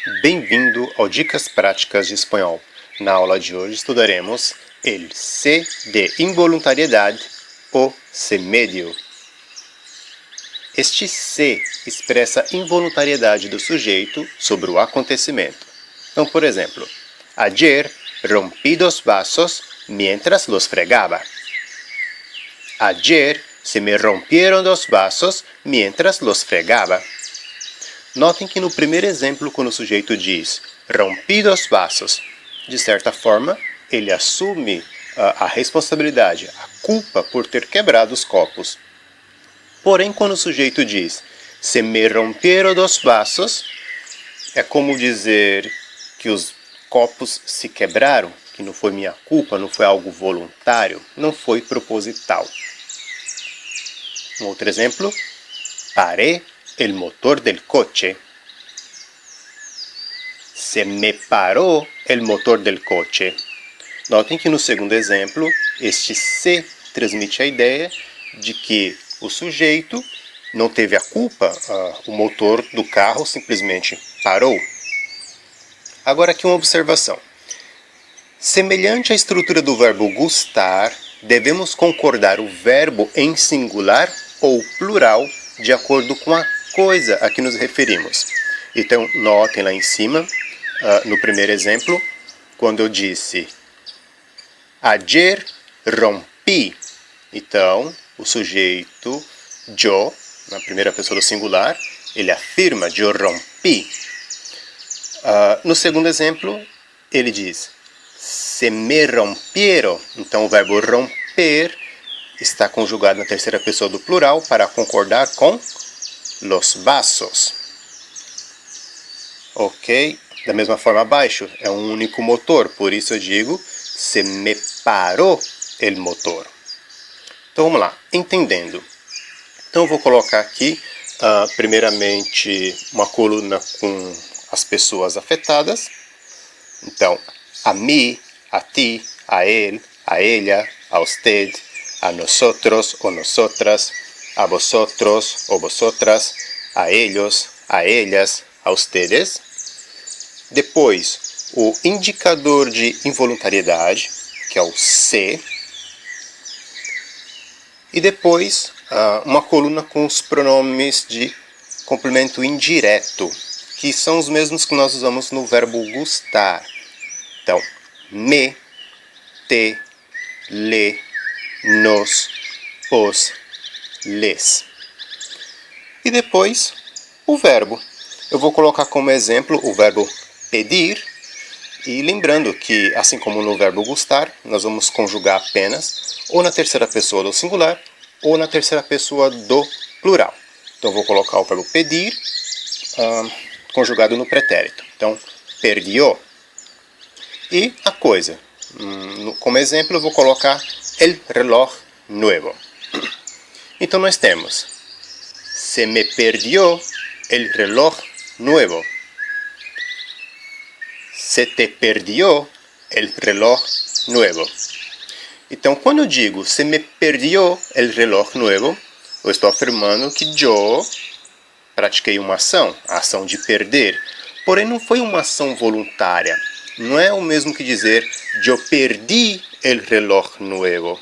Bem-vindo ao Dicas Práticas de Espanhol. Na aula de hoje estudaremos el se de involuntariedade ou se medio. Este se expressa a involuntariedade do sujeito sobre o acontecimento. Então, por exemplo, ayer rompí dos vasos mientras los fregaba. Ayer se me rompieron dos vasos mientras los fregaba. Notem que no primeiro exemplo, quando o sujeito diz rompi dos vasos, de certa forma, ele assume a responsabilidade, a culpa por ter quebrado os copos. Porém, quando o sujeito diz se me rompieron dos vasos, é como dizer que os copos se quebraram, que não foi minha culpa, não foi algo voluntário, não foi proposital. Um outro exemplo, paré el motor del coche. Se me paró el motor del coche. Notem que no segundo exemplo, este se transmite a ideia de que o sujeito não teve a culpa, o motor do carro simplesmente parou. Agora aqui uma observação. Semelhante à estrutura do verbo gustar, devemos concordar o verbo em singular ou plural de acordo com a coisa a que nos referimos. Então, notem lá em cima, no primeiro exemplo, quando eu disse ayer rompi. Então, o sujeito yo, na primeira pessoa do singular, ele afirma yo rompi. No segundo exemplo, ele diz se me rompieron. Então, o verbo romper está conjugado na terceira pessoa do plural para concordar com los vasos. Ok? Da mesma forma abaixo, é um único motor, por isso eu digo se me paró el motor. Então vamos lá, entendendo. Então eu vou colocar aqui, primeiramente, uma coluna com as pessoas afetadas. Então, a mí, a ti, a él, a ella, a usted, a nosotros o nosotras, a vosotros o vosotras, a ellos, a ellas, a ustedes. Depois, o indicador de involuntariedade, que é o se. E depois, uma coluna com os pronomes de complemento indireto, que são os mesmos que nós usamos no verbo gustar. Então, me, te, le, nos, os, les. E depois, o verbo. Eu vou colocar como exemplo o verbo pedir. E lembrando que, assim como no verbo gustar, nós vamos conjugar apenas ou na terceira pessoa do singular ou na terceira pessoa do plural. Então, eu vou colocar o verbo pedir conjugado no pretérito. Então, perdió. E a coisa. Como exemplo, eu vou colocar el reloj nuevo. Então, nós temos se me perdió el reloj nuevo. Se te perdió el reloj nuevo. Então, quando eu digo se me perdió el reloj nuevo, eu estou afirmando que eu pratiquei uma ação, a ação de perder. Porém, não foi uma ação voluntária. Não é o mesmo que dizer eu perdi el reloj nuevo.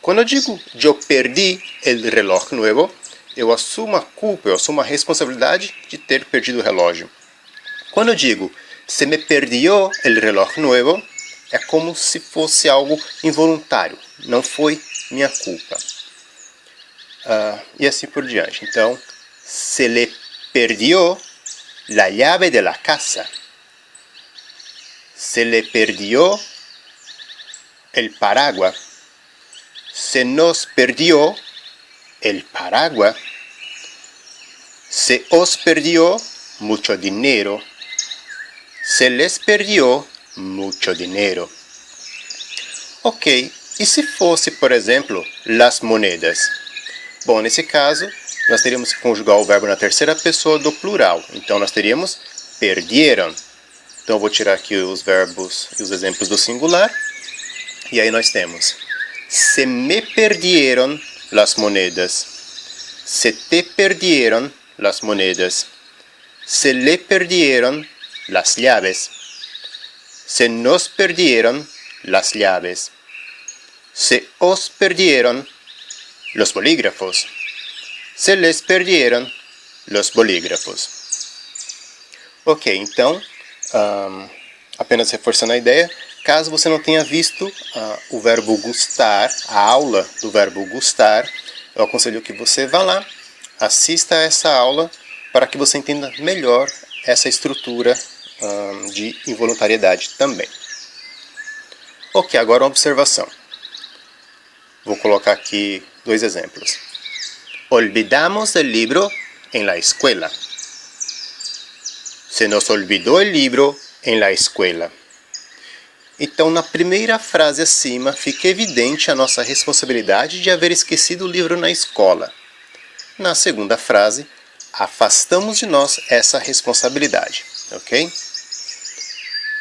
Quando eu digo eu perdi el reloj nuevo, eu assumo a culpa, eu assumo a responsabilidade de ter perdido o relógio. Quando eu digo se me perdió el reloj nuevo, é como se fosse algo involuntário. Não foi minha culpa. E assim por diante. Então, se le perdió la llave de la casa. Se le perdió el paraguas. Se nos perdió el paraguas. Se os perdió mucho dinero. Se les perdió mucho dinero. Ok, e se fosse, por exemplo, las monedas? Bom, nesse caso, nós teríamos que conjugar o verbo na terceira pessoa do plural. Então, nós teríamos perdieron. Então, eu vou tirar aqui os verbos e os exemplos do singular. E aí nós temos se me perdieron las monedas. Se te perdieron las monedas. Se le perdieron las llaves. Se nos perdieron las llaves. Se os perdieron los bolígrafos. Se les perdieron los bolígrafos. Ok, então, apenas reforçando a ideia, caso você não tenha visto o verbo gustar, a aula do verbo gustar, eu aconselho que você vá lá, assista a essa aula, para que você entenda melhor essa estrutura de involuntariedade também. Ok, agora uma observação. Vou colocar aqui 2 exemplos. Olvidamos el libro en la escuela. Se nos olvidou el libro en la escuela. Então, na primeira frase acima, fica evidente a nossa responsabilidade de haver esquecido o livro na escola. Na segunda frase, afastamos de nós essa responsabilidade, ok?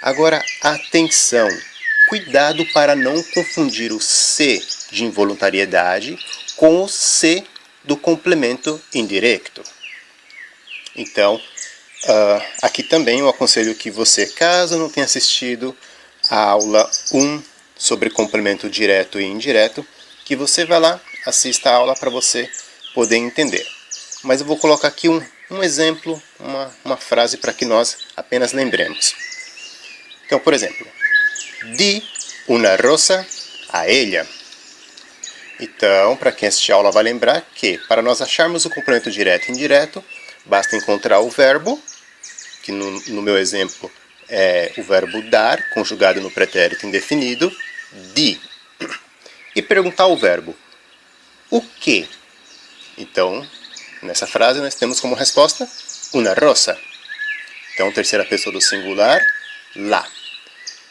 Agora, atenção! Cuidado para não confundir o se de involuntariedade com o se do complemento indireto. Então, aqui também eu aconselho que você, caso não tenha assistido a aula 1 sobre complemento direto e indireto, que você vá lá, assista a aula para você poder entender. Mas eu vou colocar aqui um exemplo, uma frase para que nós apenas lembremos. Então, por exemplo, di una rosa a ella. Então, para quem assistiu a aula vai lembrar que, para nós acharmos o complemento direto e indireto, basta encontrar o verbo, que no meu exemplo é o verbo dar, conjugado no pretérito indefinido, di, e perguntar ao verbo, o que? Então, nessa frase nós temos como resposta, una rosa. Então, terceira pessoa do singular, la.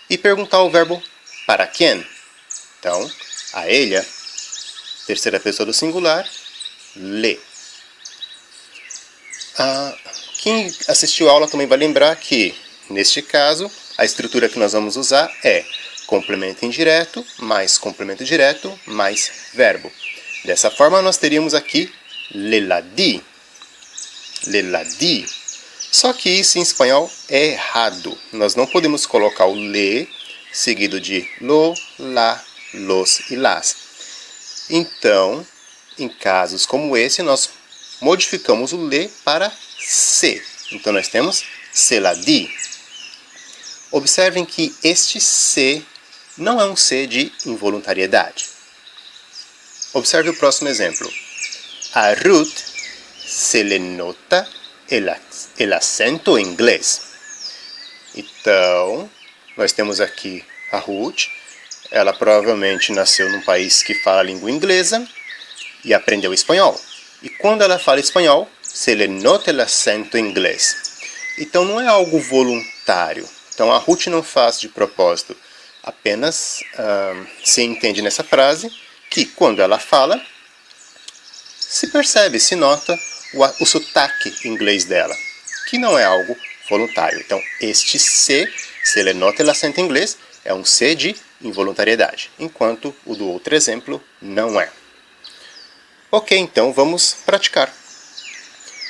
E perguntar ao verbo, para quem? Então, a ella, terceira pessoa do singular, le. Quem assistiu a aula também vai lembrar que, neste caso, a estrutura que nós vamos usar é complemento indireto, mais complemento direto, mais verbo. Dessa forma, nós teríamos aqui le la di. Le la di. Só que isso em espanhol é errado. Nós não podemos colocar o le seguido de lo, la, los e las. Então, em casos como esse, nós modificamos o le para se. Então, nós temos se la di. Observem que este se não é um se de involuntariedade. Observe o próximo exemplo. A Ruth se le nota el acento inglês. Então, nós temos aqui a Ruth. Ela provavelmente nasceu num país que fala a língua inglesa e aprendeu espanhol. E quando ela fala espanhol, se le nota el acento inglês. Então, não é algo voluntário. Então, a Ruth não faz de propósito. Apenas se entende nessa frase que, quando ela fala, se percebe, se nota o sotaque inglês dela, que não é algo voluntário. Então, este se le nota el acento inglês, é um se de involuntariedade, enquanto o do outro exemplo não é. Ok, então vamos praticar.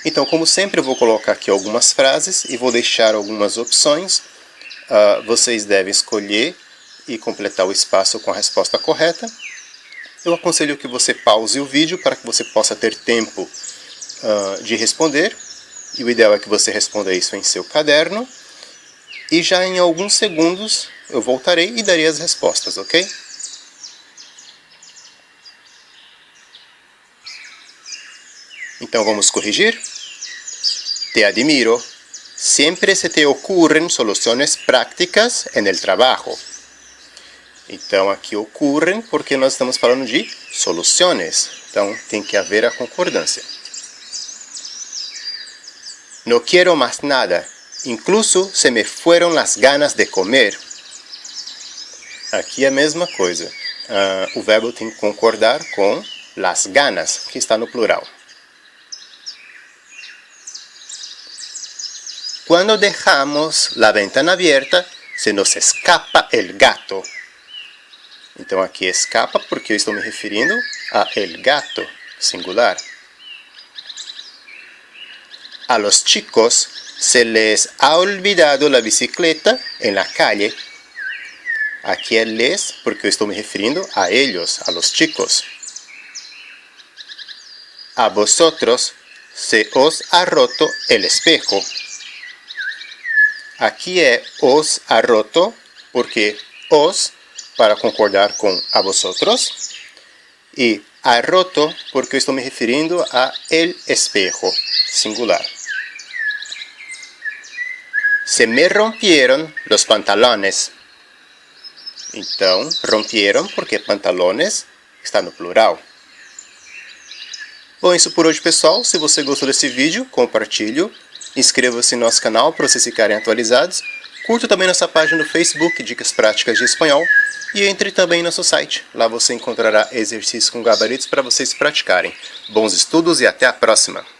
Então, como sempre, eu vou colocar aqui algumas frases e vou deixar algumas opções. Vocês devem escolher e completar o espaço com a resposta correta. Eu aconselho que você pause o vídeo para que você possa ter tempo de responder. E o ideal é que você responda isso em seu caderno. E já em alguns segundos eu voltarei e darei as respostas, ok? Então vamos corrigir. Te admiro. Siempre se te ocurren soluciones prácticas en el trabajo. Então aqui ocorrem porque nós estamos falando de soluções. Então tem que haver a concordância. No quiero más nada. Incluso se me fueron las ganas de comer. Aqui é a mesma coisa. O verbo tem que concordar com las ganas, que está no plural. Cuando dejamos la ventana abierta, se nos escapa el gato. Então aqui escapa porque eu estou me referindo a el gato, singular. A los chicos Se les ha olvidado la bicicleta en la calle. Aqui é les porque eu estou me referindo a ellos, a los chicos. A vosotros se os ha roto el espejo. Aqui é os ha roto porque os para concordar com a vosotros e ha roto porque eu estou me referindo a el espejo, singular. Se me rompieron los pantalones. Então, rompieron porque pantalones está no plural. Bom, isso por hoje, pessoal. Se você gostou desse vídeo, compartilhe. Inscreva-se no nosso canal para vocês ficarem atualizados. Curta também nossa página no Facebook, Dicas Práticas de Espanhol. E entre também em nosso site. Lá você encontrará exercícios com gabaritos para vocês praticarem. Bons estudos e até a próxima!